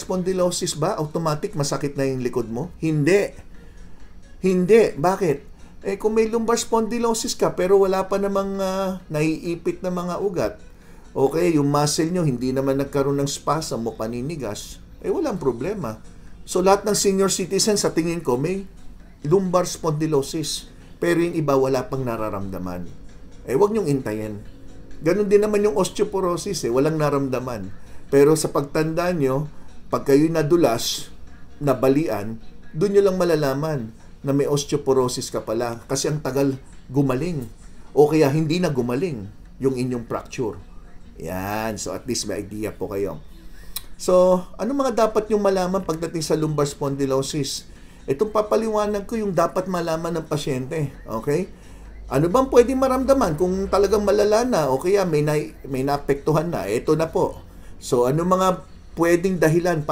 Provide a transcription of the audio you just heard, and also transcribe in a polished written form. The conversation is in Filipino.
Spondylosis ba, automatic masakit na yung likod mo? Hindi. Hindi. Bakit? Kung may lumbar spondylosis ka pero wala pa namang naiipit na mga ugat, okay, yung muscle nyo hindi naman nagkaroon ng spasm o paninigas, walang problema. So lahat ng senior citizen sa tingin ko may lumbar spondylosis. Pero yung iba wala pang nararamdaman. Huwag nyong intayin. Ganon din naman yung osteoporosis, walang naramdaman. Pero sa pagtanda nyo, pag kayo'y nadulas, nabalian, doon nyo lang malalaman na may osteoporosis ka pala kasi ang tagal gumaling. O kaya hindi na gumaling yung inyong fracture. Yan. So at least may idea po kayo. So, ano mga dapat yung malaman pagdating sa lumbar spondylosis? Itong papaliwanag ko yung dapat malaman ng pasyente. Okay? Ano bang pwedeng maramdaman kung talagang malala na o kaya may naapektuhan na? Ito na po. So, ano mga pwedeng dahilan para